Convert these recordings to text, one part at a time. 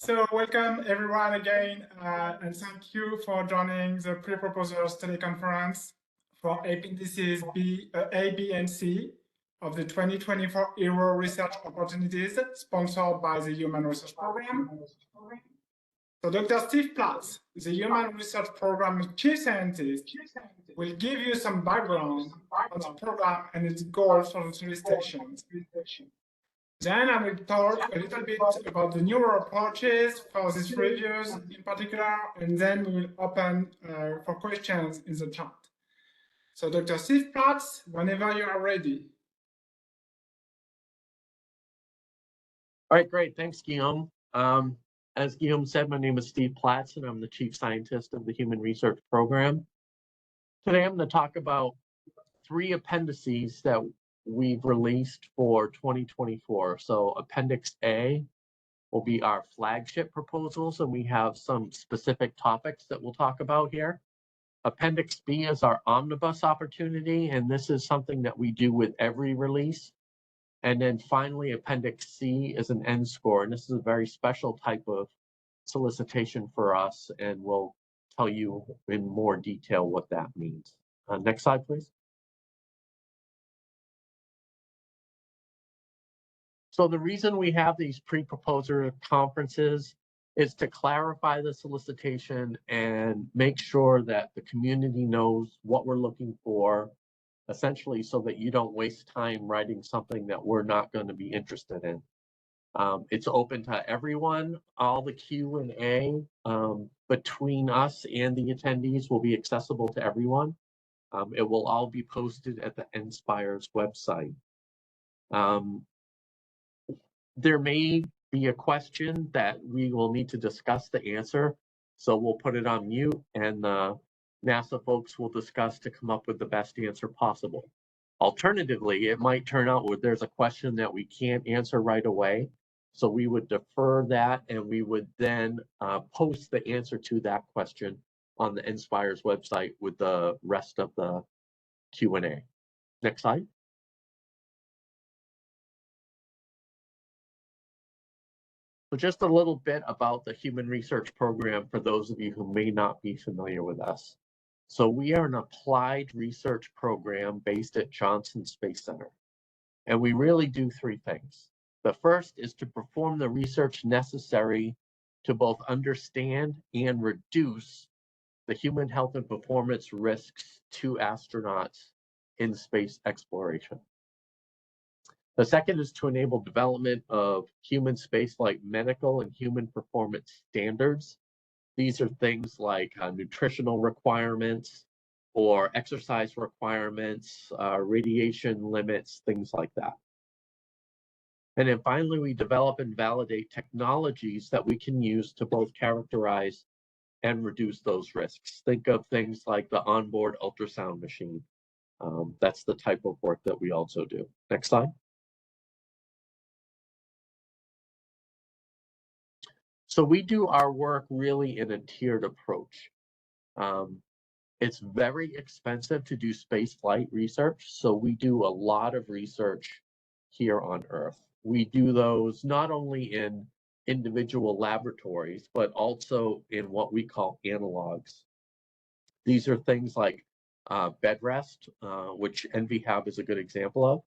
So welcome everyone again, and thank you for joining the pre-proposers teleconference for Appendices A, B, and C of the 2024 Euro Research Opportunities sponsored by the Human Research Program. So Dr. Steve Platz, the Human Research Program Chief Scientist, will give you some background on the program and its goals for the solicitations. Then I will talk a little bit about the newer approaches for these reviews in particular, and then we will open for questions in the chat. So Dr. Steve Platz, whenever you are ready. All right, great. Thanks, Guillaume. As Guillaume said, my name is Steve Platz, and I'm the Chief Scientist of the Human Research Program. Today, I'm going to talk about 3 appendices that we've released for 2024. So Appendix A will be our flagship proposals, and we have some specific topics that we'll talk about here. Appendix B is our omnibus opportunity, and this is something that we do with every release. And then finally, Appendix C is an NSCOR, and this is a very special type of solicitation for us, and we'll tell you in more detail what that means. Next slide, please. So the reason we have these pre-proposer conferences is to clarify the solicitation and make sure that the community knows what we're looking for, essentially so that you don't waste time writing something that we're not going to be interested in. It's open to everyone. All the Q&A between us and the attendees will be accessible to everyone. It will all be posted at the NSPIRE's website. There may be a question that we will need to discuss the answer, so we'll put it on mute, and NASA folks will discuss to come up with the best answer possible. Alternatively, it might turn out where there's a question that we can't answer right away, so we would defer that, and we would then post the answer to that question on the NSPIRE's website with the rest of the Q&A. Next slide. So just a little bit about the Human Research Program for those of you who may not be familiar with us. So we are an applied research program based at Johnson Space Center. And we really do 3 things. The first is to perform the research necessary to both understand and reduce the human health and performance risks to astronauts in space exploration. The second is to enable development of human spaceflight medical and human performance standards. These are things like nutritional requirements or exercise requirements, radiation limits, things like that. And then finally, we develop and validate technologies that we can use to both characterize and reduce those risks. Think of things like the onboard ultrasound machine. That's the type of work that we also do. Next slide. So we do our work really in a tiered approach. It's very expensive to do space flight research, so we do a lot of research here on Earth. We do those not only in individual laboratories, but also in what we call analogs. These are things like bed rest, which NVHAB is a good example of.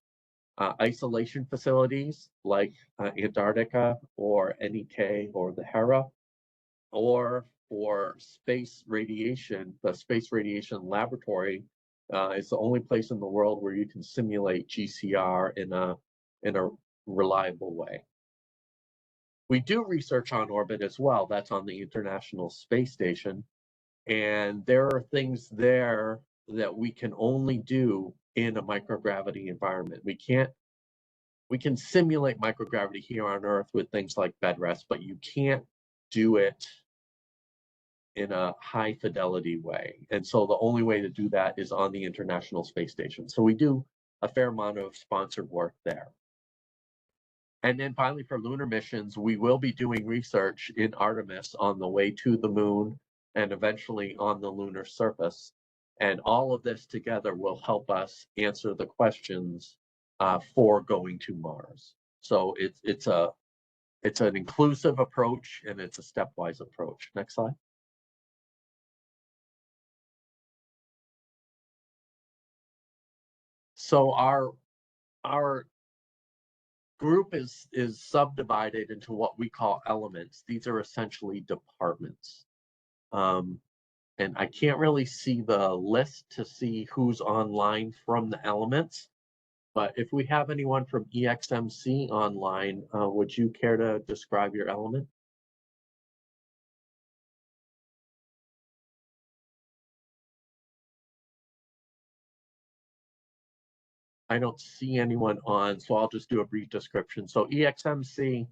Isolation facilities like Antarctica or NEK or the Hera, or for space radiation, the Space Radiation Laboratory is the only place in the world where you can simulate GCR in a reliable way. We do research on orbit as well. That's on the International Space Station, and there are things there that we can only do in a microgravity environment. We can simulate microgravity here on Earth with things like bed rest, but you can't do it in a high fidelity way. And so the only way to do that is on the International Space Station. So we do a fair amount of sponsored work there. And then finally, for lunar missions, we will be doing research in Artemis on the way to the moon and eventually on the lunar surface. And all of this together will help us answer the questions for going to Mars. So it's a It's an inclusive approach and it's a stepwise approach. Next slide. So our group is subdivided into what we call elements. These are essentially departments. And I can't really see the list to see who's online from the elements, but if we have anyone from EXMC online, would you care to describe your element? I don't see anyone on, so I'll just do a brief description. So EXMC,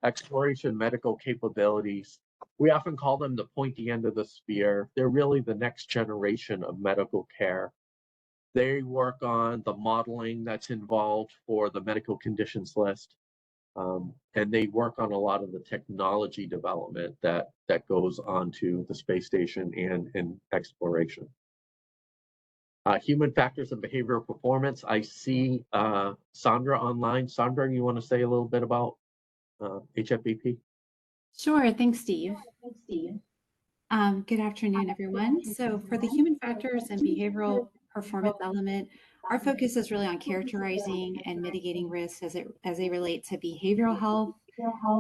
exploration medical capabilities. We often call them the pointy end of the spear. They're really the next generation of medical care. They work on the modeling that's involved for the medical conditions list. And they work on a lot of the technology development that goes onto the space station and in exploration. Human factors and behavioral performance. I see Sandra online. Sandra, you want to say a little bit about HFBP? Sure, thanks, Steve. Good afternoon, everyone. So for the human factors and behavioral performance element, our focus is really on characterizing and mitigating risks as they relate to behavioral health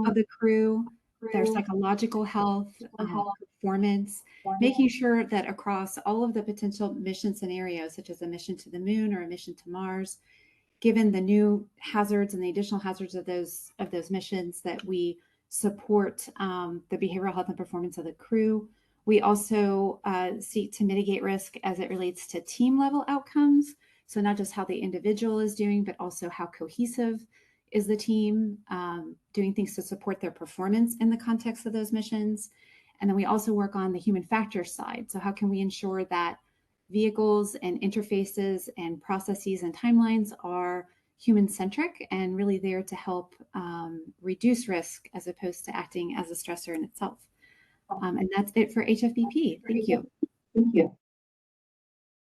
of the crew, their psychological health, performance, making sure that across all of the potential mission scenarios, such as a mission to the moon or a mission to Mars, given the new hazards and the additional hazards of those missions, that we support the behavioral health and performance of the crew. We also seek to mitigate risk as it relates to team level outcomes. So not just how the individual is doing, but also how cohesive is the team, doing things to support their performance in the context of those missions. And then we also work on the human factors side. So how can we ensure that vehicles and interfaces and processes and timelines are human-centric and really there to help reduce risk as opposed to acting as a stressor in itself. And that's it for HFBP. Thank you. Thank you.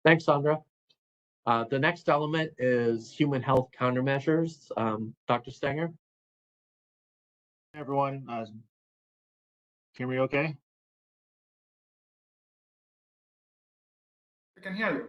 Thanks, Sandra. The next element is human health countermeasures. Dr. Stenger? Hey everyone, hear me okay? I can hear you.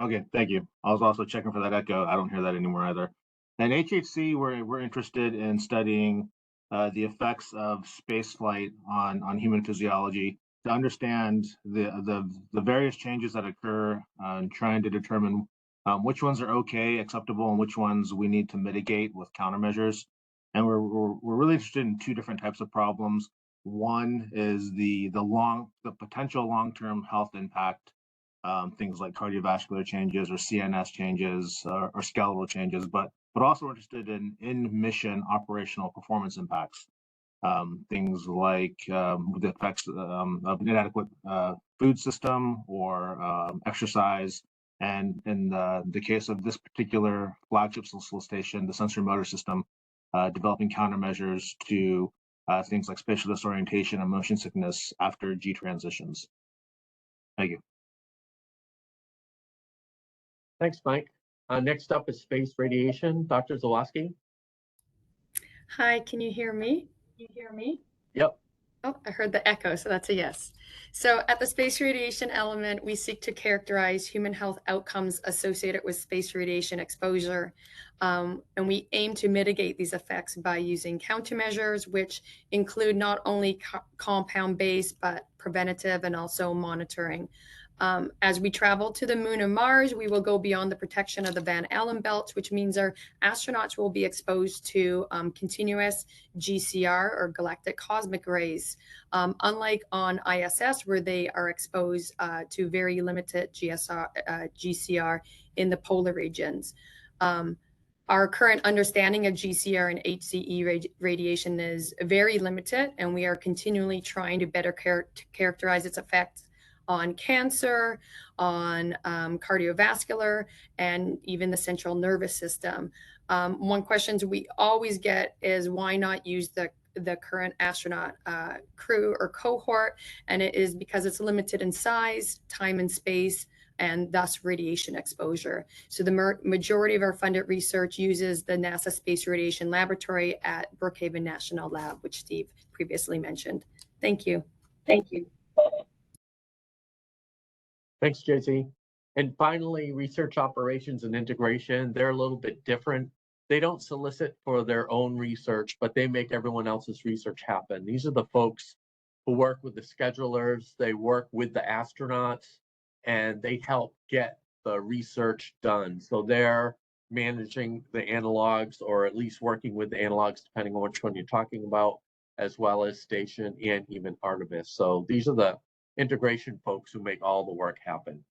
Okay, thank you. I was also checking for that echo. I don't hear that anymore either. And HHC, we're interested in studying the effects of space flight on human physiology to understand the various changes that occur and trying to determine which ones are okay, acceptable, and which ones we need to mitigate with countermeasures. And we're really interested in two different types of problems. One is the potential long-term health impact, things like cardiovascular changes or CNS changes or skeletal changes, but also interested in mission operational performance impacts. Things like the effects of an inadequate food system or exercise. And in the case of this particular flagship solicitation, the sensory motor system, developing countermeasures to things like spatial disorientation and motion sickness after G transitions. Thank you. Thanks, Mike. Next up is space radiation. Dr. Zawoski? Hi, can you hear me? Yep. Oh, I heard the echo, so that's a yes. So at the space radiation element, we seek to characterize human health outcomes associated with space radiation exposure. And we aim to mitigate these effects by using countermeasures, which include not only compound-based, but preventative and also monitoring. As we travel to the moon and Mars, we will go beyond the protection of the Van Allen belts, which means our astronauts will be exposed to continuous GCR or galactic cosmic rays, unlike on ISS, where they are exposed to very limited GCR in the polar regions. Our current understanding of GCR and HCE radiation is very limited, and we are continually trying to better characterize its effects on cancer, on cardiovascular, and even the central nervous system. One question we always get is why not use the current astronaut crew or cohort? And it is because it's limited in size, time and space, and thus radiation exposure. So the majority of our funded research uses the NASA Space Radiation Laboratory at Brookhaven National Lab, which Steve previously mentioned. Thank you. Thank you. Thanks, JC. And finally, research operations and integration, they're a little bit different. They don't solicit for their own research, but they make everyone else's research happen. These are the folks who work with the schedulers, they work with the astronauts, and they help get the research done. So they're managing the analogs, or at least working with the analogs, depending on which one you're talking about, as well as Station and even Artemis. So these are the integration folks who make all the work happen.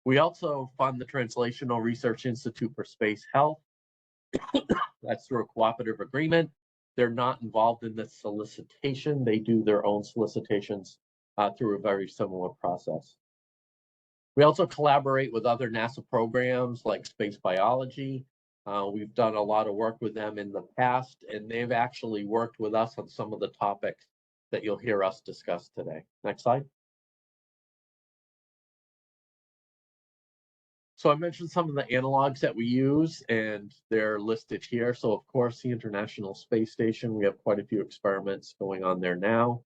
We also fund the Translational Research Institute for Space Health. That's through a cooperative agreement. They're not involved in the solicitation. They do their own solicitations through a very similar process. We also collaborate with other NASA programs like space biology. We've done a lot of work with them in the past, and they've actually worked with us on some of the topics that you'll hear us discuss today. Next slide. So I mentioned some of the analogs that we use, and they're listed here. So of course, the International Space Station, we have quite a few experiments going on there now.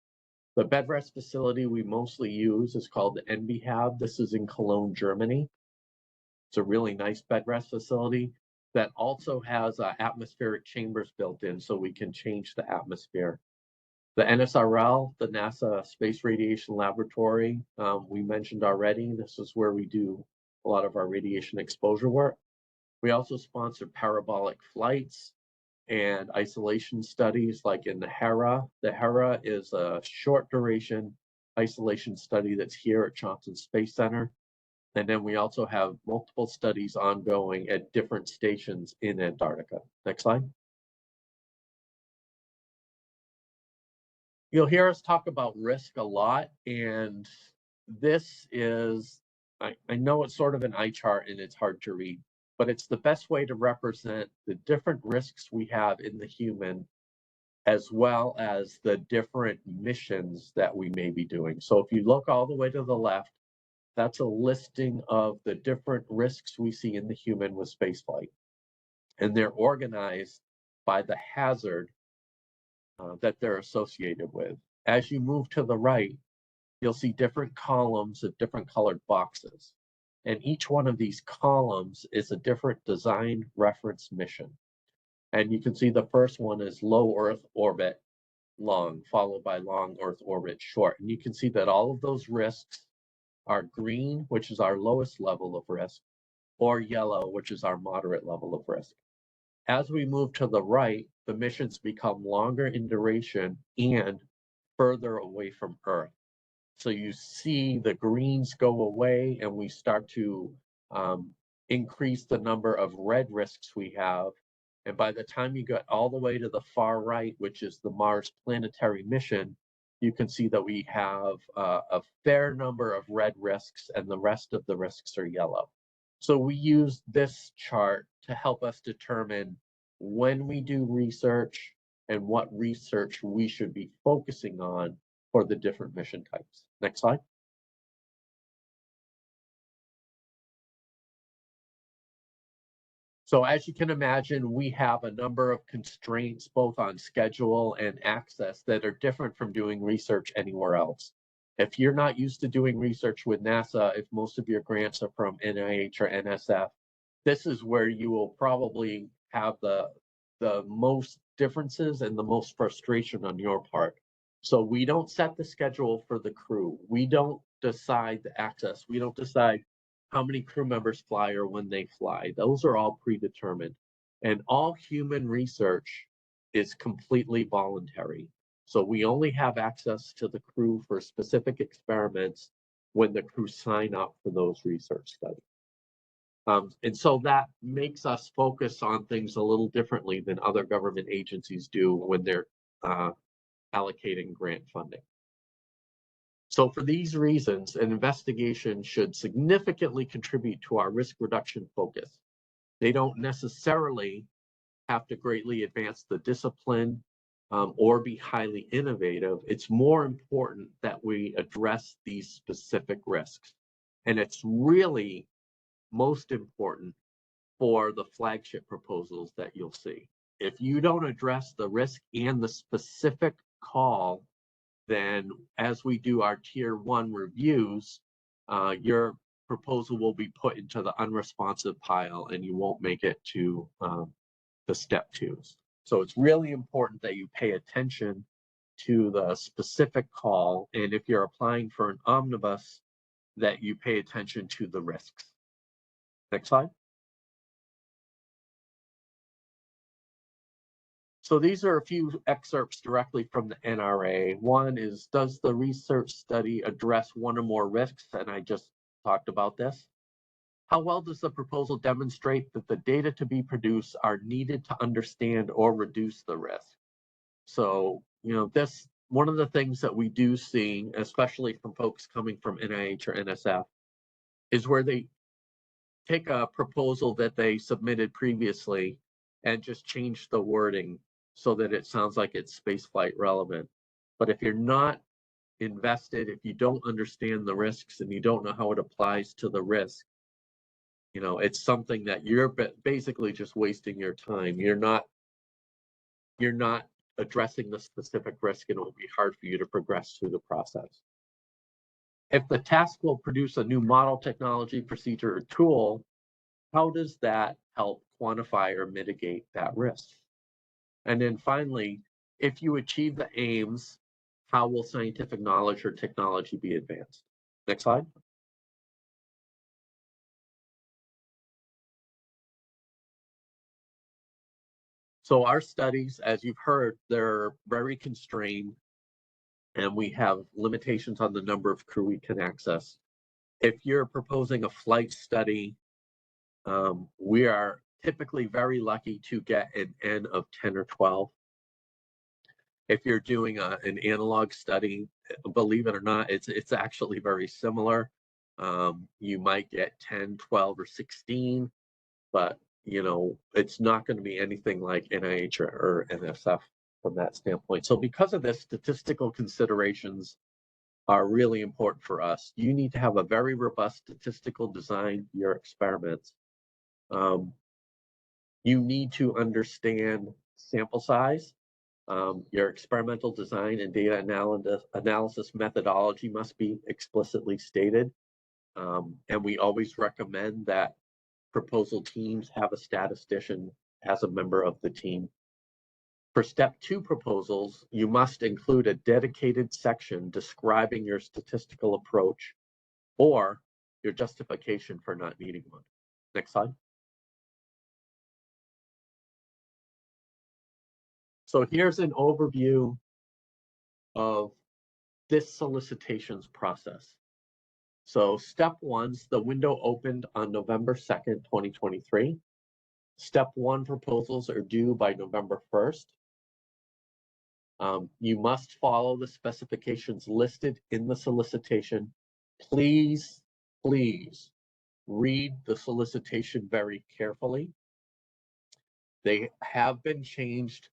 The bed rest facility we mostly use is called the NBHAB. This is in Cologne, Germany. It's a really nice bed rest facility that also has atmospheric chambers built in, so we can change the atmosphere. The NSRL, the NASA Space Radiation Laboratory, we mentioned already. This is where we do a lot of our radiation exposure work. We also sponsor parabolic flights and isolation studies like in the HERA. The HERA is a short duration isolation study that's here at Johnson Space Center. And then we also have multiple studies ongoing at different stations in Antarctica. Next slide. You'll hear us talk about risk a lot, and this is, I know it's sort of an eye chart and it's hard to read, but it's the best way to represent the different risks we have in the human, as well as the different missions that we may be doing. So if you look all the way to the left, that's a listing of the different risks we see in the human with spaceflight. And they're organized by the hazard that they're associated with. As you move to the right, you'll see different columns of different colored boxes. And each one of these columns is a different design reference mission. And you can see the first one is low Earth orbit long, followed by long Earth orbit short. And you can see that all of those risks are green, which is our lowest level of risk, or yellow, which is our moderate level of risk. As we move to the right, the missions become longer in duration and further away from Earth. So you see the greens go away, and we start to increase the number of red risks we have. And by the time you get all the way to the far right, which is the Mars planetary mission, you can see that we have a fair number of red risks, and the rest of the risks are yellow. So we use this chart to help us determine when we do research and what research we should be focusing on for the different mission types. Next slide. So as you can imagine, we have a number of constraints both on schedule and access that are different from doing research anywhere else. If you're not used to doing research with NASA, if most of your grants are from NIH or NSF, this is where you will probably have the most differences and the most frustration on your part. So we don't set the schedule for the crew. We don't decide the access. We don't decide how many crew members fly or when they fly. Those are all predetermined. And all human research is completely voluntary. So we only have access to the crew for specific experiments when the crew sign up for those research studies. And so that makes us focus on things a little differently than other government agencies do when they're allocating grant funding. So for these reasons, an investigation should significantly contribute to our risk reduction focus. They don't necessarily have to greatly advance the discipline or be highly innovative. It's more important that we address these specific risks. And it's really most important for the flagship proposals that you'll see. If you don't address the risk and the specific call, then as we do our tier 1 reviews, your proposal will be put into the unresponsive pile and you won't make it to the step 2s. So it's really important that you pay attention to the specific call, and if you're applying for an omnibus, that you pay attention to the risks. Next slide. So these are a few excerpts directly from the NRA. One is, does the research study address one or more risks? And I just talked about this. How well does the proposal demonstrate that the data to be produced are needed to understand or reduce the risk? So, this, one of the things that we do see, especially from folks coming from NIH or NSF, is where they take a proposal that they submitted previously and just change the wording so that it sounds like it's spaceflight relevant. But if you're not invested, if you don't understand the risks and you don't know how it applies to the risk, it's something that you're basically just wasting your time. You're not addressing the specific risk, and it will be hard for you to progress through the process. If the task will produce a new model, technology, procedure, or tool, how does that help quantify or mitigate that risk? And then finally, if you achieve the aims, how will scientific knowledge or technology be advanced? Next slide. So our studies, as you've heard, they're very constrained, and we have limitations on the number of crew we can access. If you're proposing a flight study, we are typically very lucky to get an N of 10 or 12. If you're doing an analog study, believe it or not, it's actually very similar. You might get 10, 12, or 16, but it's not going to be anything like NIH or NSF from that standpoint. So because of this, statistical considerations are really important for us. You need to have a very robust statistical design for your experiments. You need to understand sample size. Your experimental design and data analysis methodology must be explicitly stated. And we always recommend that proposal teams have a statistician as a member of the team. For step 2 proposals, you must include a dedicated section describing your statistical approach or your justification for not needing one. Next slide. So here's an overview of this solicitations process. So step 1's the window opened on November 2nd, 2023. Step 1 proposals are due by November 1st. You must follow the specifications listed in the solicitation. Please read the solicitation very carefully. They have been changed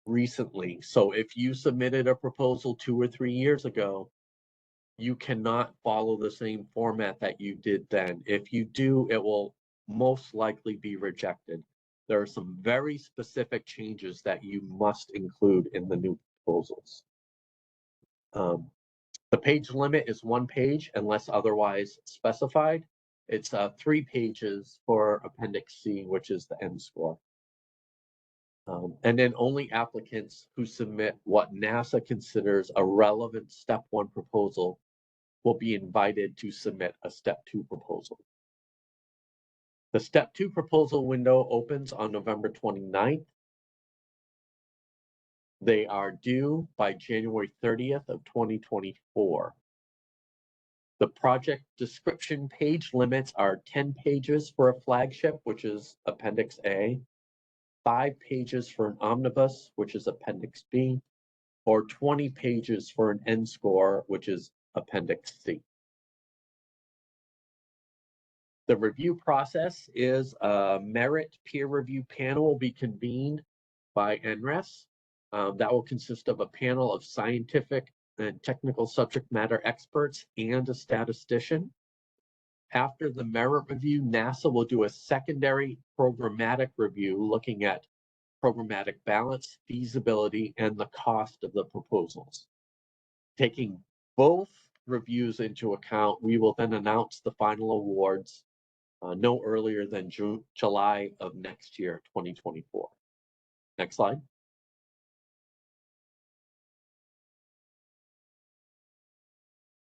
recently. So if you submitted a proposal 2 or 3 years ago, you cannot follow the same format that you did then. If you do, it will most likely be rejected. There are some very specific changes that you must include in the new proposals. The page limit is 1 page unless otherwise specified. It's 3 pages for Appendix C, which is the NSCOR. And then only applicants who submit what NASA considers a relevant step 1 proposal will be invited to submit a step 2 proposal. The step 2 proposal window opens on November 29th. They are due by January 30th of 2024. The project description page limits are 10 pages for a flagship, which is Appendix A, 5 pages for an omnibus, which is Appendix B, or 20 pages for an NSCOR, which is Appendix C. The review process is a merit peer review panel will be convened by NRES. That will consist of a panel of scientific and technical subject matter experts and a statistician. After the merit review, NASA will do a secondary programmatic review looking at programmatic balance, feasibility, and the cost of the proposals. Taking both reviews into account, we will then announce the final awards no earlier than July of next year, 2024. Next slide.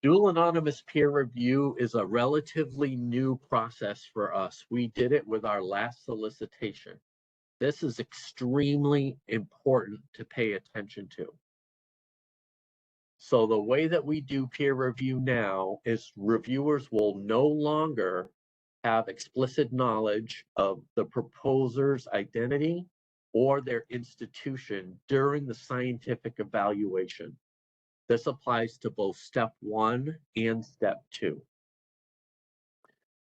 Dual anonymous peer review is a relatively new process for us. We did it with our last solicitation. This is extremely important to pay attention to. So the way that we do peer review now is reviewers will no longer have explicit knowledge of the proposer's identity or their institution during the scientific evaluation. This applies to both step 1 and step 2.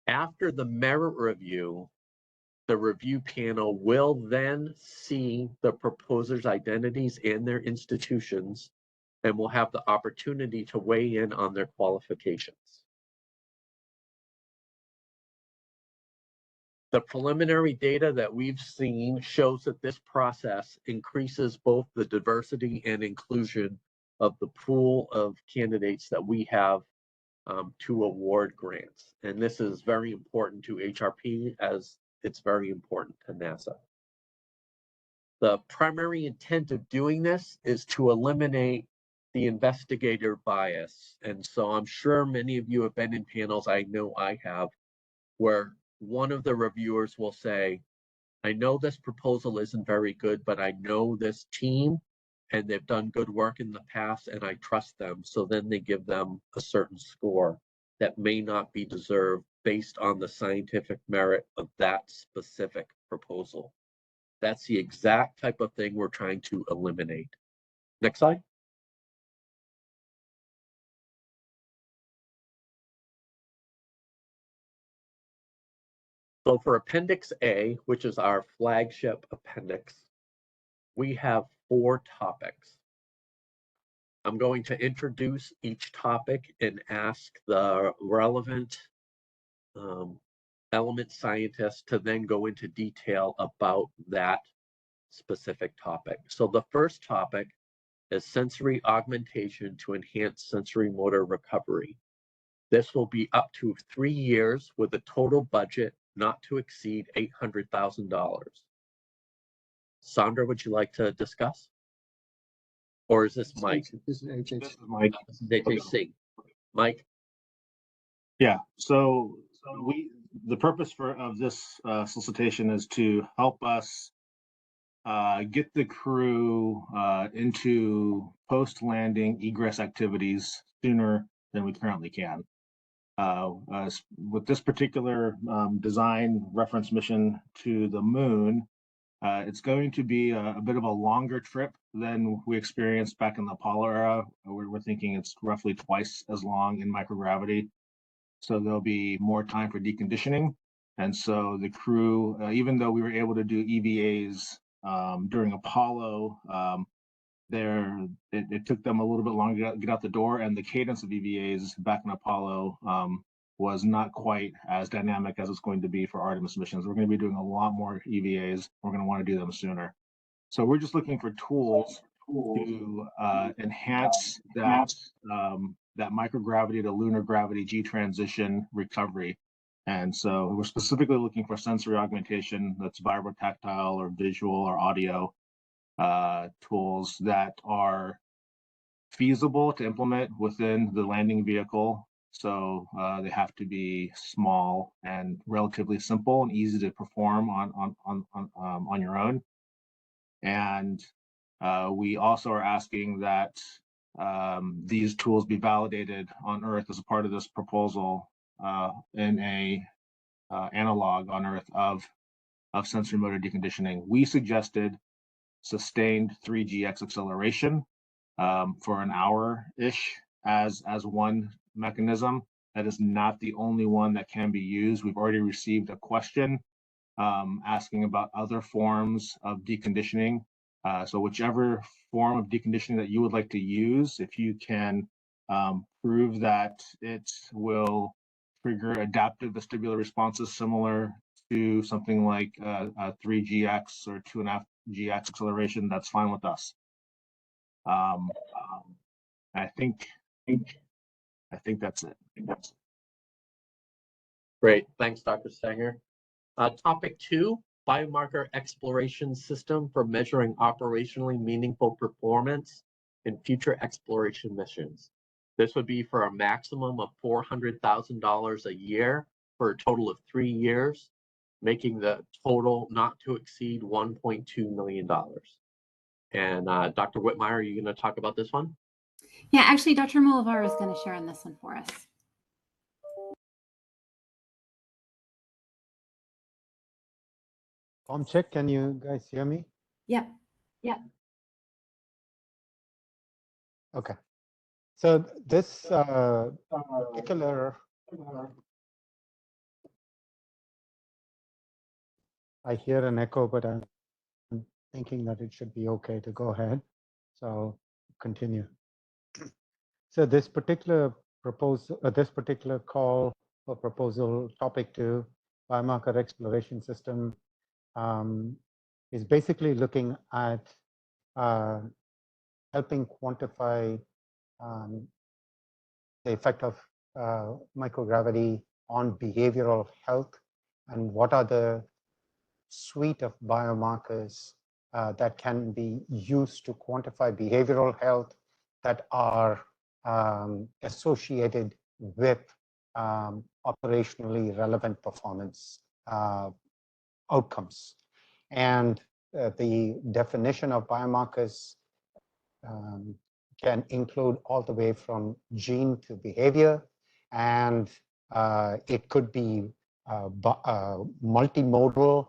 After the merit review, the review panel will then see the proposer's identities and their institutions and will have the opportunity to weigh in on their qualifications. The preliminary data that we've seen shows that this process increases both the diversity and inclusion of the pool of candidates that we have to award grants. And this is very important to HRP as it's very important to NASA. The primary intent of doing this is to eliminate the investigator bias. And so I'm sure many of you have been in panels, I know I have, where one of the reviewers will say, I know this proposal isn't very good, but I know this team and they've done good work in the past and I trust them. So then they give them a certain score that may not be deserved based on the scientific merit of that specific proposal. That's the exact type of thing we're trying to eliminate. Next slide. So for Appendix A, which is our flagship appendix, we have 4 topics. I'm going to introduce each topic and ask the relevant element scientists to then go into detail about that specific topic. So the first topic is sensory augmentation to enhance sensory motor recovery. This will be up to 3 years with a total budget not to exceed $800,000. Sandra, would you like to discuss? Or is this Mike? This is Mike. This is HAC. Mike? Yeah, so the purpose of this solicitation is to help us get the crew into post-landing egress activities sooner than we currently can. With this particular design reference mission to the moon, it's going to be a bit of a longer trip than we experienced back in the Apollo era. We're thinking it's roughly twice as long in microgravity. So there'll be more time for deconditioning. And so the crew, even though we were able to do EVAs during Apollo, it took them a little bit longer to get out the door, and the cadence of EVAs back in Apollo was not quite as dynamic as it's going to be for Artemis missions. We're going to be doing a lot more EVAs. We're going to want to do them sooner. So we're just looking for tools to enhance that microgravity to lunar gravity G transition recovery. And so we're specifically looking for sensory augmentation that's vibrotactile or visual or audio tools that are feasible to implement within the landing vehicle. So they have to be small and relatively simple and easy to perform on your own. And we also are asking that these tools be validated on Earth as a part of this proposal in a analog on Earth of sensory motor deconditioning. We suggested sustained 3GX acceleration for an hour-ish as one mechanism. That is not the only one that can be used. We've already received a question asking about other forms of deconditioning. So whichever form of deconditioning that you would like to use, if you can prove that it will trigger adaptive vestibular responses similar to something like a 3GX or 2.5GX acceleration, that's fine with us. I think that's it. Great, thanks, Dr. Stenger. Topic 2, biomarker exploration system for measuring operationally meaningful performance in future exploration missions. This would be for a maximum of $400,000 a year for a total of 3 years, making the total not to exceed $1.2 million. And Dr. Whitmire, are you going to talk about this one? Yeah, actually, Dr. Mullavar is going to share on this one for us. Check, can you guys hear me? Yep. Okay. So this particular, I hear an echo, but I'm thinking that it should be okay to go ahead. So continue. So this particular proposal, this particular call for proposal, topic 2, biomarker exploration system, is basically looking at helping quantify the effect of microgravity on behavioral health, and what are the suite of biomarkers that can be used to quantify behavioral health that are associated with operationally relevant performance outcomes. And the definition of biomarkers can include all the way from gene to behavior, and it could be multimodal,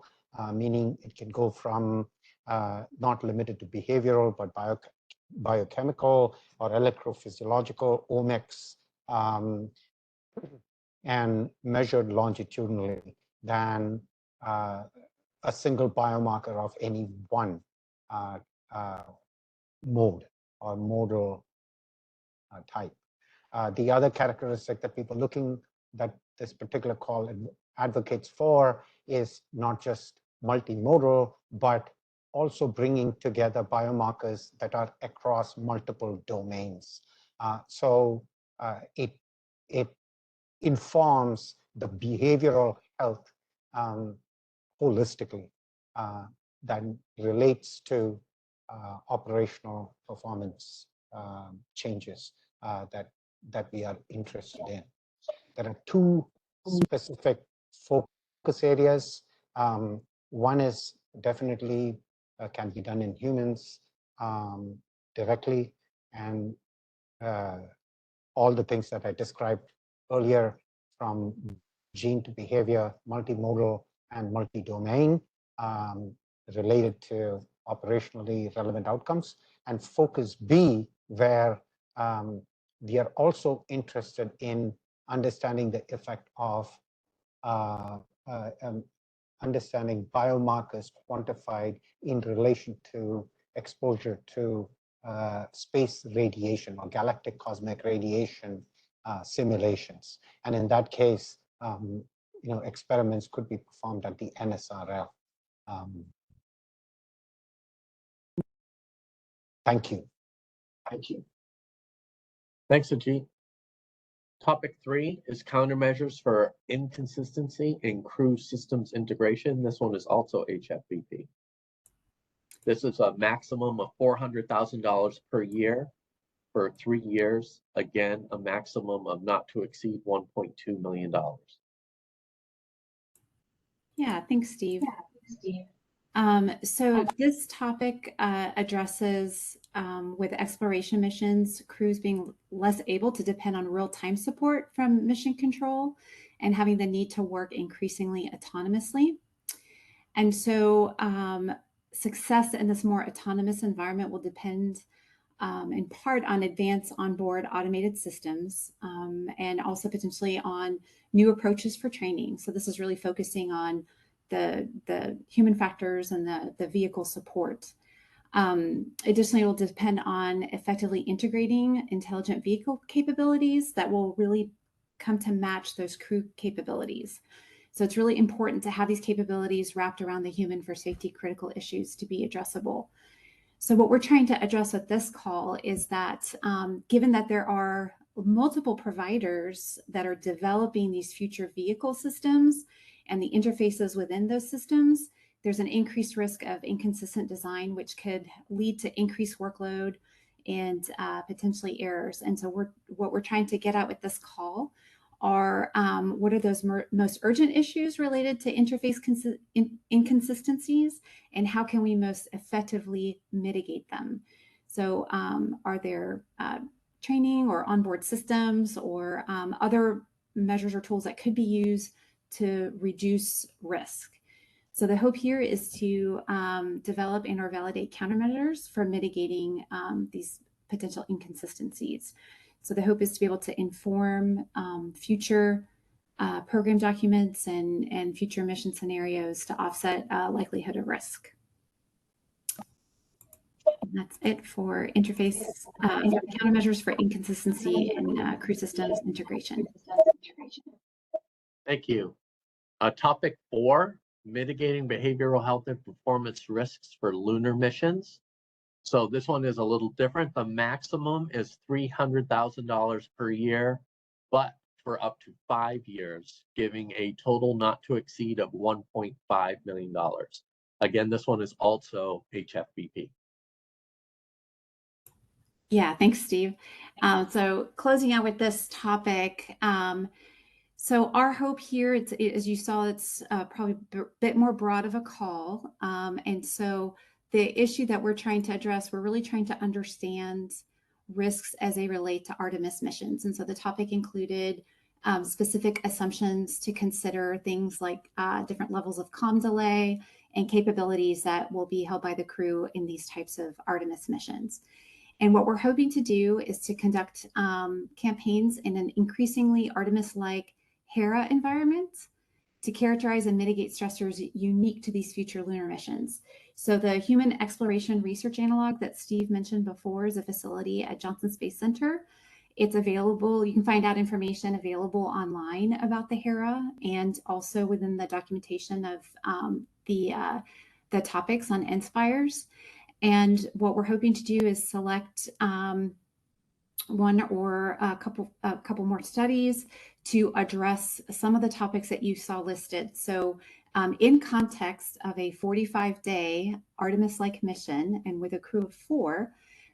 meaning it can go from not limited to behavioral, but biochemical or electrophysiological, omics, and measured longitudinally than a single biomarker of any one mode or modal type. The other characteristic that people looking that this particular call advocates for is not just multimodal, but also bringing together biomarkers that are across multiple domains. So it informs the behavioral health holistically that relates to operational performance changes that we are interested in. There are 2 specific focus areas. One is definitely can be done in humans directly, and all the things that I described earlier, from gene to behavior, multimodal and multi-domain, related to operationally relevant outcomes. And focus B, where we are also interested in understanding the effect of understanding biomarkers quantified in relation to exposure to space radiation or galactic cosmic radiation simulations. And in that case, experiments could be performed at the NSRL. Thank you. Thanks, Ajit. Topic 3 is countermeasures for inconsistency in crew systems integration. This one is also HFVP. This is a maximum of $400,000 per year for 3 years. Again, a maximum of not to exceed $1.2 million. Yeah, thanks, Steve. So this topic addresses with exploration missions, crews being less able to depend on real-time support from mission control and having the need to work increasingly autonomously. And so success in this more autonomous environment will depend in part on advanced onboard automated systems and also potentially on new approaches for training. So this is really focusing on the human factors and the vehicle support. Additionally, it will depend on effectively integrating intelligent vehicle capabilities that will really come to match those crew capabilities. So it's really important to have these capabilities wrapped around the human for safety critical issues to be addressable. So what we're trying to address with this call is that given that there are multiple providers that are developing these future vehicle systems and the interfaces within those systems, there's an increased risk of inconsistent design, which could lead to increased workload and potentially errors. And so what we're trying to get at with this call are what are those most urgent issues related to interface inconsistencies, and how can we most effectively mitigate them? So are there training or onboard systems or other measures or tools that could be used to reduce risk? So the hope here is to develop and or validate countermeasures for mitigating these potential inconsistencies. So the hope is to be able to inform future program documents and future mission scenarios to offset likelihood of risk. And that's it for interface countermeasures for inconsistency and crew systems integration. Thank you. Topic 4, mitigating behavioral health and performance risks for lunar missions. So this one is a little different. The maximum is $300,000 per year, but for up to 5 years, giving a total not to exceed of $1.5 million. Again, this one is also HFBP. Yeah, thanks, Steve. So closing out with this topic, so our hope here, as you saw, it's probably a bit more broad of a call. And so the issue that we're trying to address, we're really trying to understand risks as they relate to Artemis missions. And so the topic included specific assumptions to consider, things like different levels of comm delay and capabilities that will be held by the crew in these types of Artemis missions. And what we're hoping to do is to conduct campaigns in an increasingly Artemis-like Hera environment to characterize and mitigate stressors unique to these future lunar missions. So the Human Exploration Research Analog that Steve mentioned before is a facility at Johnson Space Center. It's available, you can find out information available online about the Hera and also within the documentation of the topics on NSCORs. And what we're hoping to do is select one or a couple more studies to address some of the topics that you saw listed. So in context of a 45-day Artemis-like mission and with a crew of 4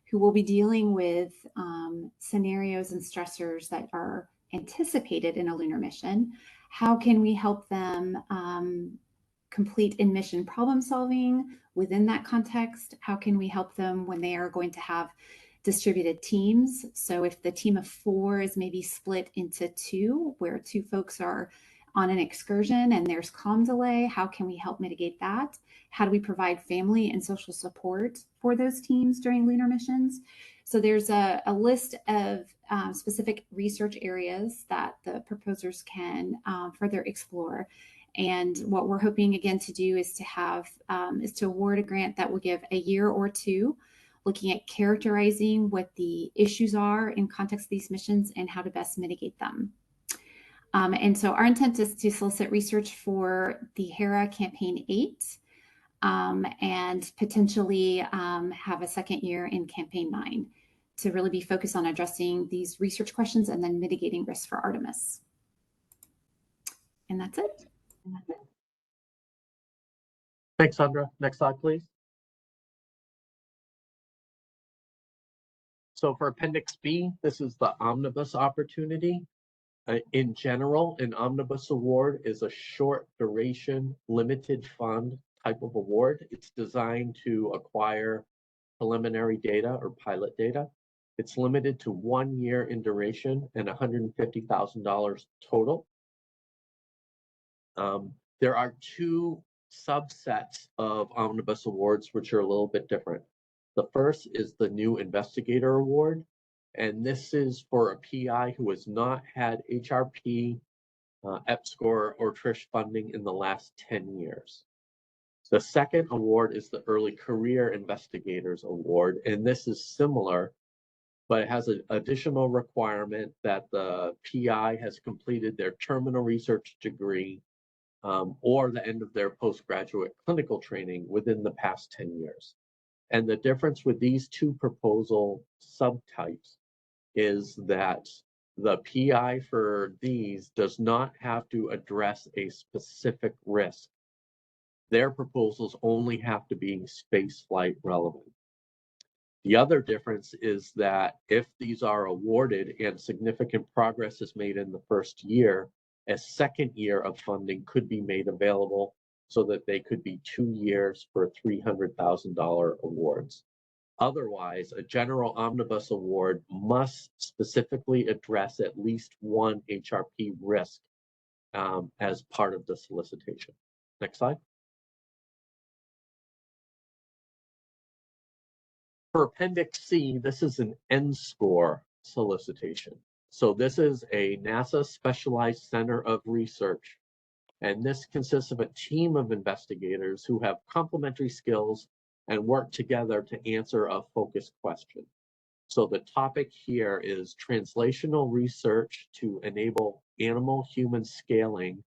who will be dealing with scenarios and stressors that are anticipated in a lunar mission, how can we help them complete in-mission problem solving within that context? How can we help them when they are going to have distributed teams? So if the team of 4 is maybe split into 2, where 2 folks are on an excursion and there's comm delay, how can we help mitigate that? How do we provide family and social support for those teams during lunar missions? So there's a list of specific research areas that the proposers can further explore. And what we're hoping again to do is to have to award a grant that will give a year or 2 looking at characterizing what the issues are in context of these missions and how to best mitigate them. And so our intent is to solicit research for the Hera Campaign 8 and potentially have a second year in Campaign 9 to really be focused on addressing these research questions and then mitigating risks for Artemis. And that's it. Thanks, Sandra. Next slide, please. So for Appendix B, this is the omnibus opportunity. In general, an omnibus award is a short duration, limited fund type of award. It's designed to acquire preliminary data or pilot data. It's limited to 1 year in duration and $150,000 total. There are 2 subsets of omnibus awards, which are a little bit different. The first is the new investigator award, and this is for a PI who has not had HRP, EPSCOR, or TRISH funding in the last 10 years. The second award is the Early Career Investigators Award, and this is similar, but it has an additional requirement that the PI has completed their terminal research degree or the end of their postgraduate clinical training within the past 10 years. And the difference with these two proposal subtypes is that the PI for these does not have to address a specific risk. Their proposals only have to be spaceflight relevant. The other difference is that if these are awarded and significant progress is made in the first year, a second year of funding could be made available so that they could be 2 years for $300,000 awards. Otherwise, a general omnibus award must specifically address at least one HRP risk as part of the solicitation. Next slide. For Appendix C, this is an NSCOR solicitation. So this is a NASA Specialized Center of Research, and this consists of a team of investigators who have complementary skills and work together to answer a focused question. So the topic here is translational research to enable animal-human scaling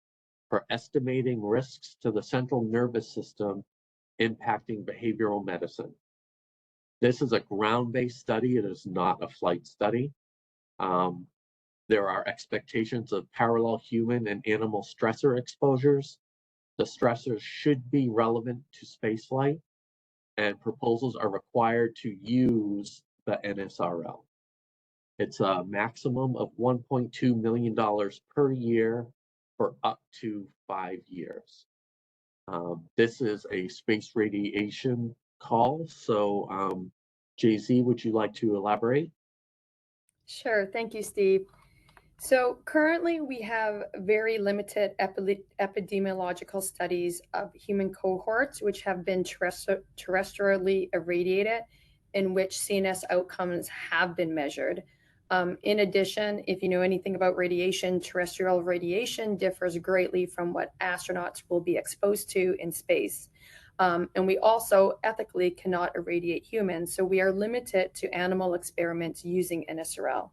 for estimating risks to the central nervous system impacting behavioral medicine. This is a ground-based study. It is not a flight study. There are expectations of parallel human and animal stressor exposures. The stressors should be relevant to spaceflight, and proposals are required to use the NSRL. It's a maximum of $1.2 million per year for up to 5 years. This is a space radiation call. So JZ, would you like to elaborate? Sure, thank you, Steve. So currently we have very limited epidemiological studies of human cohorts which have been terrestrially irradiated, in which CNS outcomes have been measured. In addition, if you know anything about radiation, terrestrial radiation differs greatly from what astronauts will be exposed to in space. And we also ethically cannot irradiate humans, so we are limited to animal experiments using NSRL.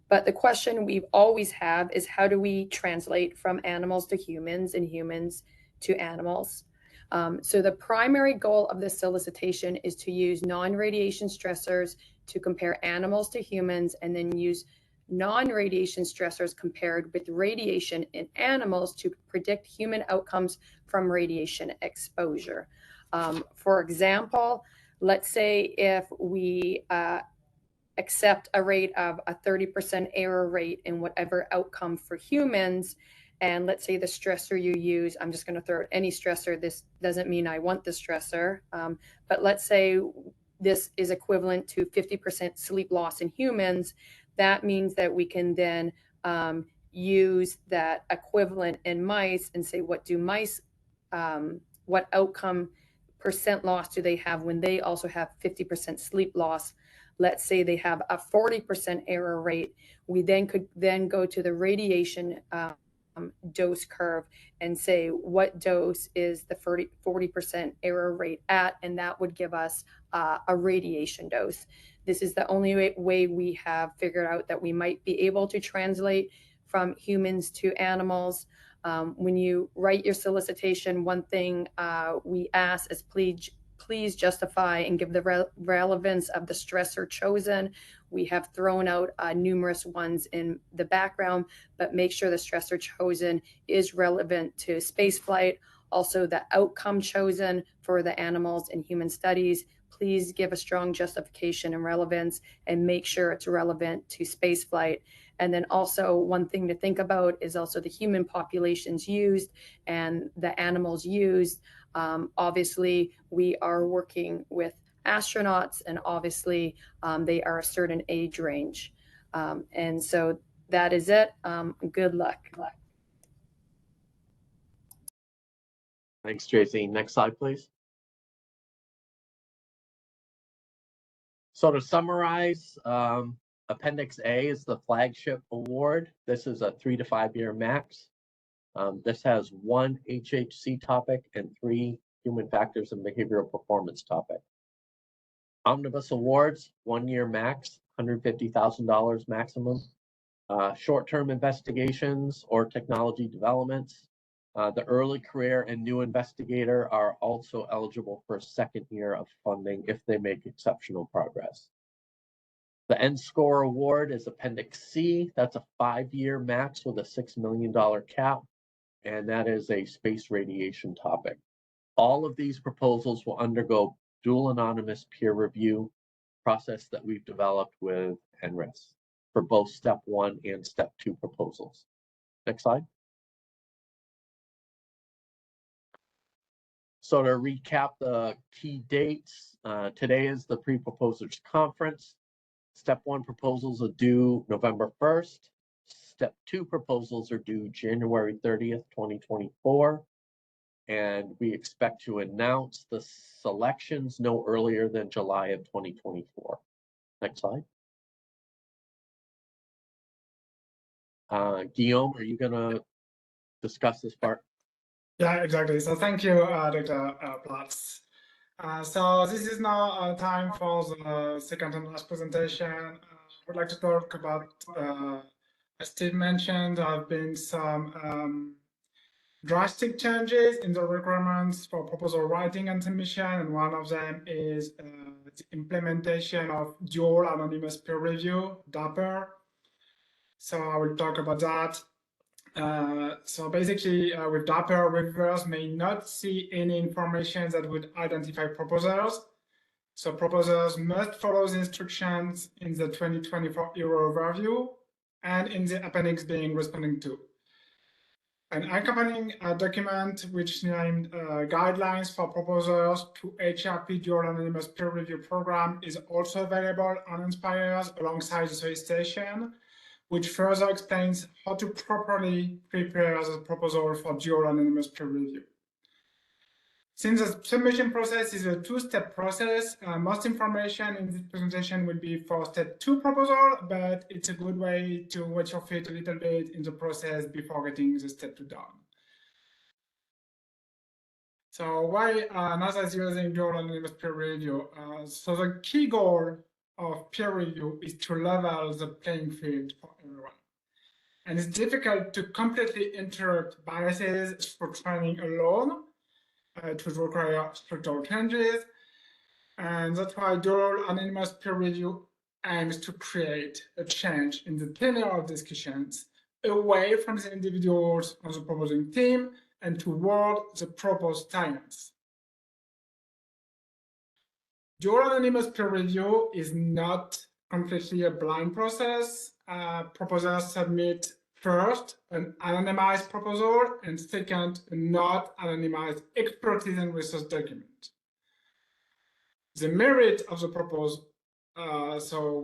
But the question we've always have is, how do we translate from animals to humans and humans to animals? So the primary goal of this solicitation is to use non-radiation stressors to compare animals to humans, and then use non-radiation stressors compared with radiation in animals to predict human outcomes from radiation exposure. For example, let's say if we accept a rate of a 30% error rate in whatever outcome for humans, and let's say the stressor you use, I'm just going to throw out any stressor. This doesn't mean I want the stressor, but let's say this is equivalent to 50% sleep loss in humans. That means that we can then use that equivalent in mice and say, what do mice, what outcome percent loss do they have when they also have 50% sleep loss? Let's say they have a 40% error rate. We then could then go to the radiation dose curve and say, what dose is the 40% error rate at? And that would give us a radiation dose. This is the only way we have figured out that we might be able to translate from humans to animals. When you write your solicitation, one thing we ask is please justify and give the relevance of the stressor chosen. We have thrown out numerous ones in the background, but make sure the stressor chosen is relevant to spaceflight. Also, the outcome chosen for the animals and human studies, please give a strong justification and relevance, and make sure it's relevant to spaceflight. And then also, one thing to think about is also the human populations used and the animals used. Obviously, we are working with astronauts, and obviously they are a certain age range. And so that is it. Good luck. Thanks, JC. Next slide, please. So to summarize, Appendix A is the flagship award. This is a 3 to 5 year max. This has 1 HHC topic and 3 human factors and behavioral performance topic. Omnibus awards, 1 year max, $150,000 maximum. Short-term investigations or technology developments. The early career and new investigator are also eligible for a second year of funding if they make exceptional progress. The NSCOR award is Appendix C. That's a 5-year max with a $6 million cap, and that is a space radiation topic. All of these proposals will undergo dual anonymous peer review process that we've developed with NRIS for both Step 1 and Step 2 proposals. Next slide. So to recap the key dates, today is the pre-proposers conference. Step 1 proposals are due November 1st. Step 2 proposals are due January 30th, 2024. And we expect to announce the selections no earlier than July of 2024. Next slide. Guillaume, are you gonna discuss this part? Yeah, exactly. So thank you, Dr. Platz. So this is now time for the second and last presentation. I would like to talk about, as Steve mentioned, there have been some drastic changes in the requirements for proposal writing and submission, and one of them is the implementation of dual anonymous peer review, DAPR. So I will talk about that. So basically, with DAPR, reviewers may not see any information that would identify proposers. So proposers must follow the instructions in the 2024 ERO overview and in the appendix being responding to. An accompanying document which named guidelines for proposers to HRP dual anonymous peer review program is also available on Inspires alongside the solicitation, which further explains how to properly prepare the proposal for dual anonymous peer review. Since the submission process is a 2-step process, most information in this presentation will be for Step 2 proposal, but it's a good way to wet your feet a little bit in the process before getting the Step 2 done. So why NASA is using dual anonymous peer review? So the key goal of peer review is to level the playing field for everyone. And it's difficult to completely interrupt biases for training alone. It would require structural changes. And that's why dual anonymous peer review aims to create a change in the tenor of discussions away from the individuals on the proposing team and toward the proposed science. Dual anonymous peer review is not completely a blind process. Proposers submit first an anonymized proposal and second a not anonymized expertise and research document. The merit of the proposal,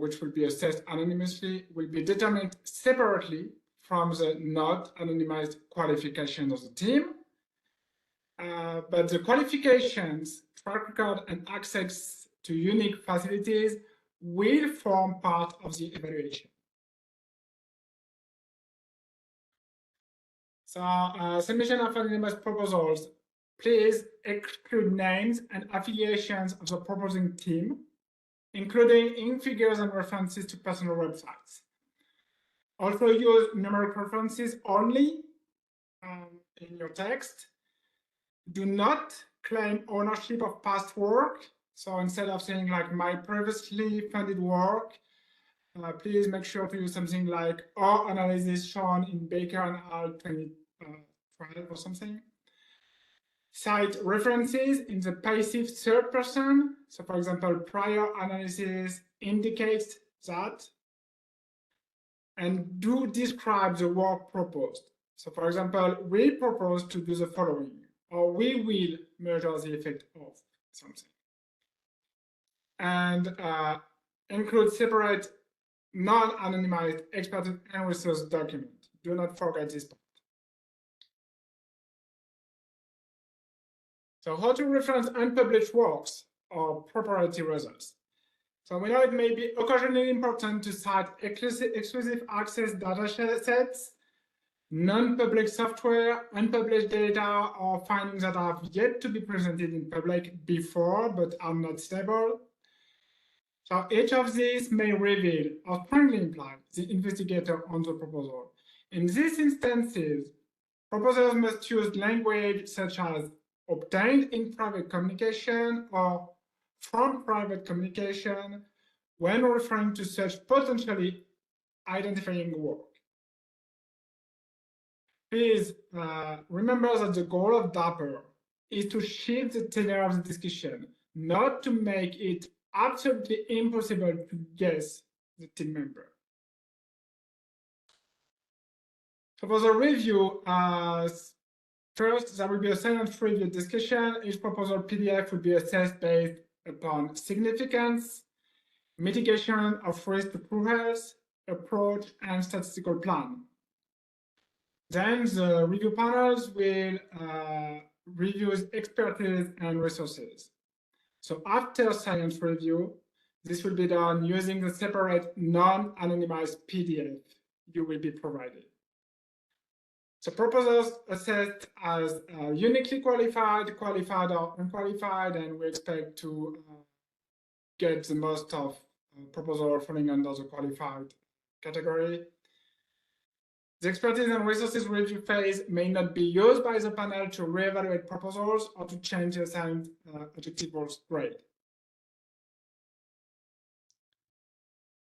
which will be assessed anonymously, will be determined separately from the not anonymized qualifications of the team. But the qualifications, track record, and access to unique facilities will form part of the evaluation. So submission of anonymous proposals, please exclude names and affiliations of the proposing team, including in-figures and references to personal websites. Also use numeric references only in your text. Do not claim ownership of past work. So instead of saying like my previously funded work, please make sure to use something like our analysis shown in Baker and al. 2012 or something. Cite references in the passive third person. So for example, prior analysis indicates that. And do describe the work proposed. So for example, we propose to do the following, or we will measure the effect of something. And include separate non-anonymized expertise and research document. Do not forget this part. So how to reference unpublished works or proprietary results. So we know it may be occasionally important to cite exclusive access data sets. non-public software, unpublished data, or findings that have yet to be presented in public before but are not stable. So each of these may reveal or strongly imply the investigator on the proposal. In these instances, proposers must use language such as obtained in private communication or from private communication when referring to such potentially identifying work. Please remember that the goal of DAPR is to shift the tenor of the discussion, not to make it absolutely impossible to guess the team member. So for the review, first, there will be a silent review discussion. Each proposal PDF will be assessed based upon significance, mitigation of risk to poor health, approach, and statistical plan. Then the review panels will review expertise and resources. So after science review, this will be done using the separate non-anonymized PDF you will be provided. So proposals assessed as uniquely qualified, qualified or unqualified, and we expect to get the most of proposals falling under the qualified category. The expertise and resources review phase may not be used by the panel to reevaluate proposals or to change the assigned objective grade.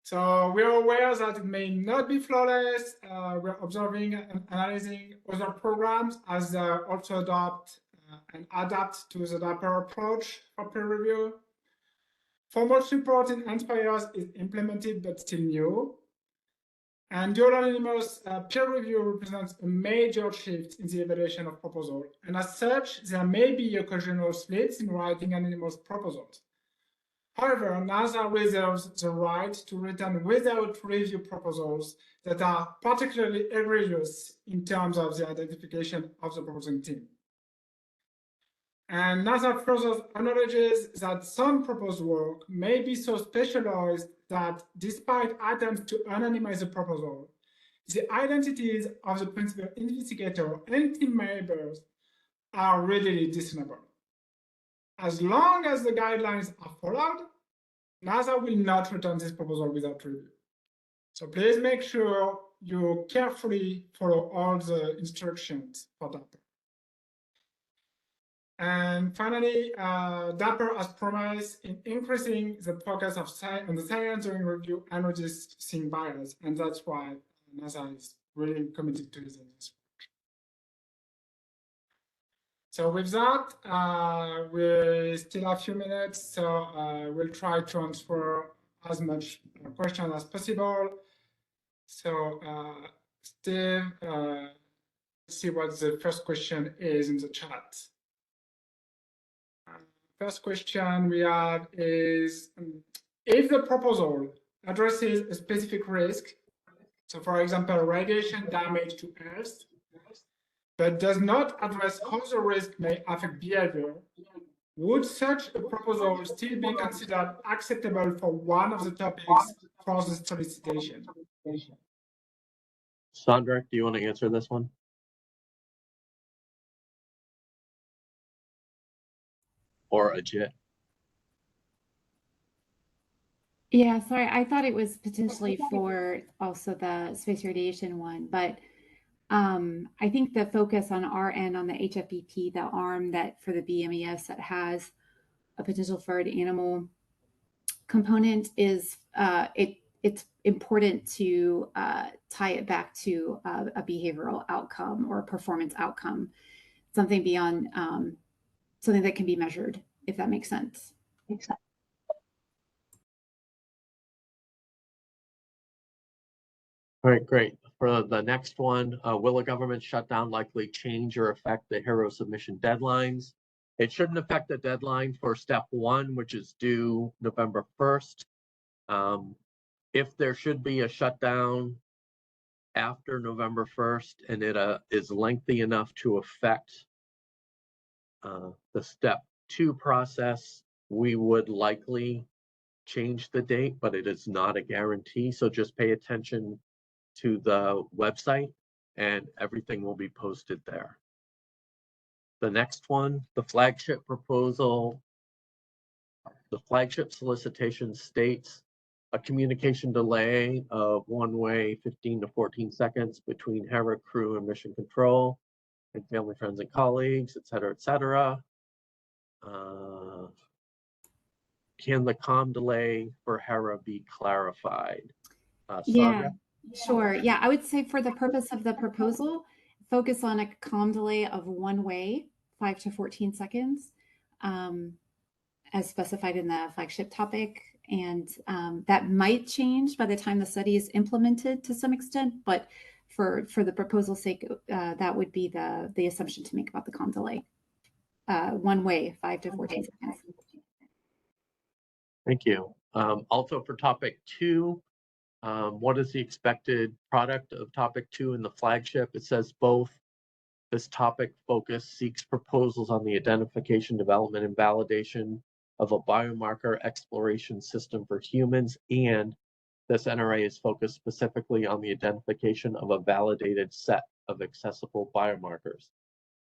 So we are aware that it may not be flawless. We're observing and analyzing other programs as they also adopt and adapt to the DAPR approach for peer review. Formal support in Inspires is implemented but still new. And dual anonymous peer review represents a major shift in the evaluation of proposals. And as such, there may be occasional slips in writing anonymous proposals. However, NASA reserves the right to return without review proposals that are particularly egregious in terms of the identification of the proposing team. And NASA further acknowledges that some proposed work may be so specialized that despite attempts to anonymize the proposal, the identities of the principal investigator and team members are readily discernible. As long as the guidelines are followed, NASA will not return this proposal without review. So please make sure you carefully follow all the instructions for DAPR. And finally, DAPR has promised in increasing the focus of on the science during review and reducing bias, and that's why NASA is really committed to this. So with that, we still have a few minutes, so we'll try to answer as much questions as possible. So Steve, let's see what the first question is in the chat. First question we have is, if the proposal addresses a specific risk, so for example, radiation damage to Earth, but does not address how the risk may affect behavior, would such a proposal still be considered acceptable for one of the topics for the solicitation? Sandra, do you want to answer this one? Or Ajit? Yeah, sorry, I thought it was potentially for also the space radiation one, but I think the focus on our end on the HFBP, the arm that for the BMES that has a potential furred animal component is it's important to tie it back to a behavioral outcome or a performance outcome, something beyond something that can be measured, if that makes sense. All right, great. For the next one, will a government shutdown likely change or affect the HERO submission deadlines? It shouldn't affect the deadline for step 1, which is due November 1st. If there should be a shutdown after November 1st and it is lengthy enough to affect the step 2 process, we would likely change the date, but it is not a guarantee. So just pay attention to the website and everything will be posted there. The next one, the flagship proposal. The flagship solicitation states a communication delay of one-way 15 to 14 seconds between HERA crew and mission control and family, friends, and colleagues, et cetera, et cetera. Can the comm delay for HERA be clarified? Yeah, Sandra? sure. Yeah, I would say for the purpose of the proposal, focus on a comm delay of one way, 5 to 14 seconds, as specified in the flagship topic. And that might change by the time the study is implemented to some extent, but for the proposal's sake, that would be the assumption to make about the comm delay. One way, 5 to 14 seconds. Thank you. Also for topic 2, what is the expected product of topic 2 in the flagship? It says both. This topic focus seeks proposals on the identification, development, and validation of a biomarker exploration system for humans, and this NRA is focused specifically on the identification of a validated set of accessible biomarkers.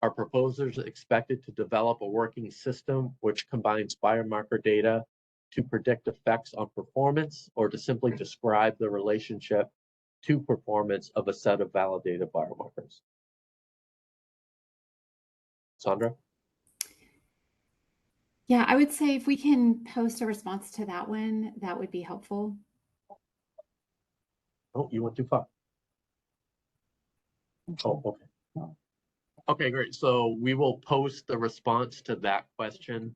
Our proposers are expected to develop a working system which combines biomarker data to predict effects on performance or to simply describe the relationship to performance of a set of validated biomarkers. Sandra? Yeah, I would say if we can post a response to that one, that would be helpful. Oh, you went too far. Oh, okay. Okay, great. So we will post the response to that question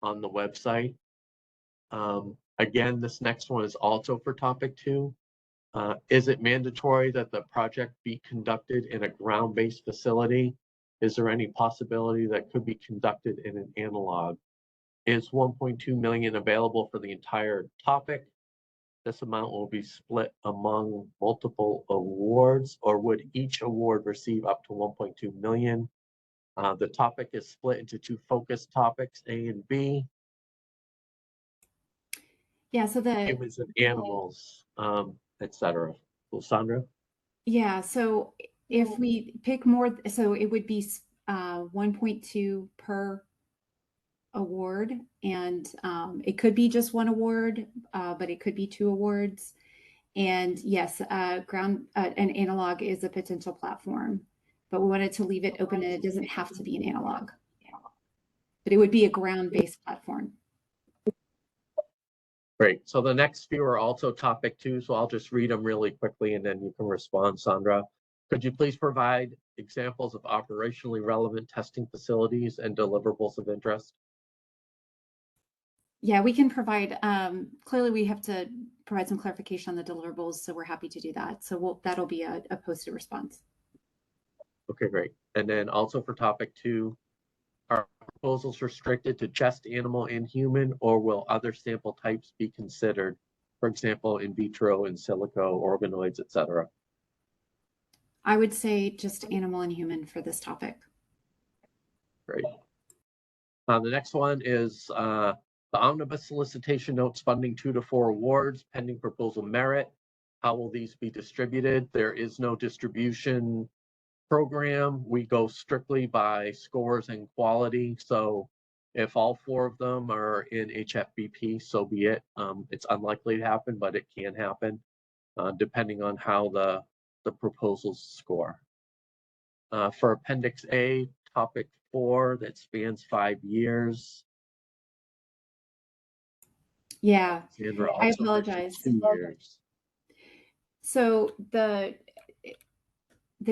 on the website. Again, this next one is also for topic 2. Is it mandatory that the project be conducted in a ground-based facility? Is there any possibility that could be conducted in an analog? Is 1.2 million available for the entire topic? This amount will be split among multiple awards, or would each award receive up to 1.2 million? The topic is split into 2 focus topics, A and B. Yeah, so the Humans and animals, etc. So Sandra? yeah, so if we pick more, so it would be 1.2 per award, and it could be just 1 award, but it could be 2 awards. And yes, an analog is a potential platform, but we wanted to leave it open, and it doesn't have to be an analog, but it would be a ground-based platform. Great. So the next few are also topic 2, so I'll just read them really quickly and then you can respond, Sandra. Could you please provide examples of operationally relevant testing facilities and deliverables of interest? Yeah, we can provide, clearly we have to provide some clarification on the deliverables, so we're happy to do that. So that'll be a posted response. Okay, great. And then also for topic 2, are proposals restricted to just animal and human, or will other sample types be considered? For example, in vitro, in silico, organoids, etc. I would say just animal and human for this topic. Great. The next one is the omnibus solicitation notes funding 2 to 4 awards pending proposal merit. How will these be distributed? There is no distribution program. We go strictly by scores and quality. So if all 4 of them are in HFBP, so be it. It's unlikely to happen, but it can happen depending on how the proposals score. For Appendix A, topic 4, that spans 5 years. Yeah, Sandra I also apologize. 2 years. So the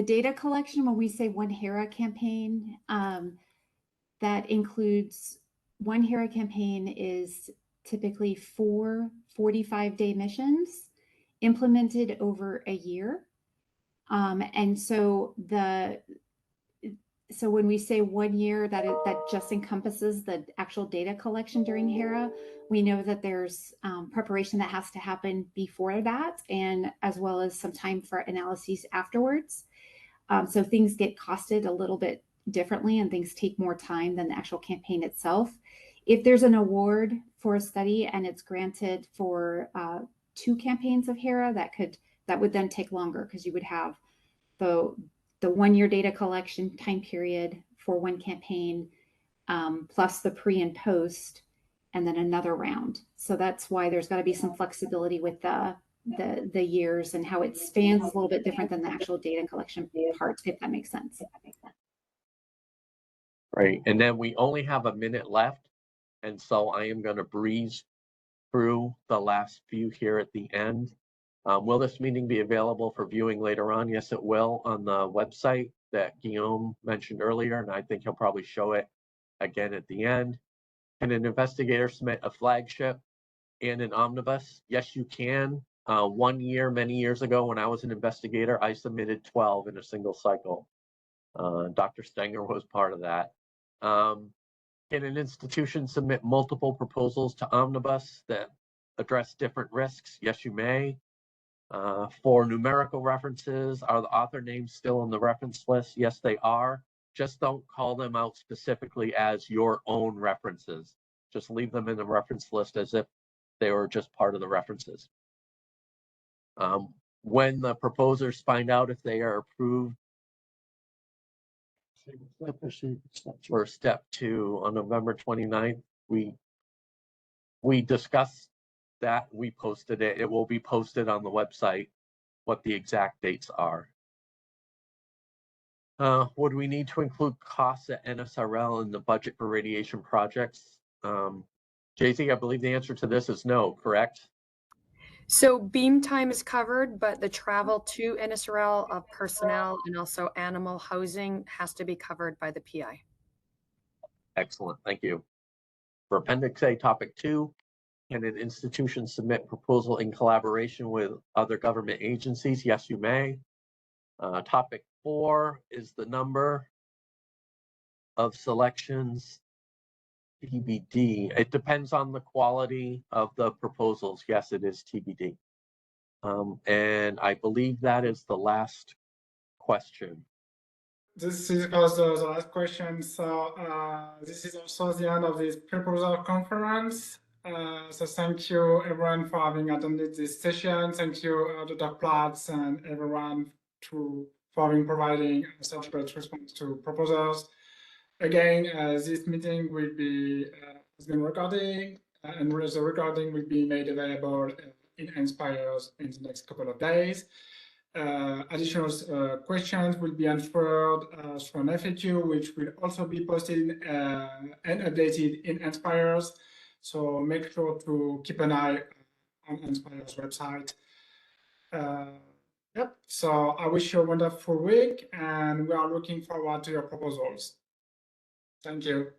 data collection, when we say 1 HERA campaign, that includes 1 HERA campaign is typically 4 45-day missions implemented over a year. And so when we say 1 year, that just encompasses the actual data collection during HERA. We know that there's preparation that has to happen before that, and as well as some time for analyses afterwards. So things get costed a little bit differently, and things take more time than the actual campaign itself. If there's an award for a study and it's granted for 2 campaigns of HERA, that would then take longer, because you would have the 1-year data collection time period for one campaign, plus the pre and post, and then another round. So that's why there's got to be some flexibility with the years, and how it spans is a little bit different than the actual data collection part, if that makes sense. Right, and then we only have a minute left, and so I am going to breeze through the last few here at the end. Will this meeting be available for viewing later on? Yes, it will, on the website that Guillaume mentioned earlier, and I think he'll probably show it again at the end. Can an investigator submit a flagship and an omnibus? Yes, you can. 1 year, many years ago, when I was an investigator, I submitted 12 in a single cycle. Dr. Stenger was part of that. Can an institution submit multiple proposals to omnibus that address different risks? Yes, you may. For numerical references, are the author names still on the reference list? Yes, they are. Just don't call them out specifically as your own references. Just leave them in the reference list as if they were just part of the references. When the proposers find out if they are approved for step 2 on November 29th, we discussed that, we posted it. It will be posted on the website what the exact dates are. Would we need to include costs at NSRL in the budget for radiation projects? JZ, I believe the answer to this is no, correct? So beam time is covered, but the travel to NSRL of personnel and also animal housing has to be covered by the PI. Excellent, thank you. For Appendix A, Topic 2, can an institution submit proposal in collaboration with other government agencies? Yes, you may. Topic 4 is the number of selections. TBD. It depends on the quality of the proposals. Yes, it is TBD. And I believe that is the last question. This is also the last question. So this is also the end of this proposal conference. So thank you everyone for having attended this session. Thank you Dr. Platz and everyone for providing such great response to proposals. Again, this meeting will be has been recording, and the recording will be made available in Inspires in the next couple of days. Additional questions will be answered through an FAQ, which will also be posted and updated in Inspires. So make sure to keep an eye on Inspires website. Yep. So I wish you a wonderful week, and we are looking forward to your proposals. Thank you.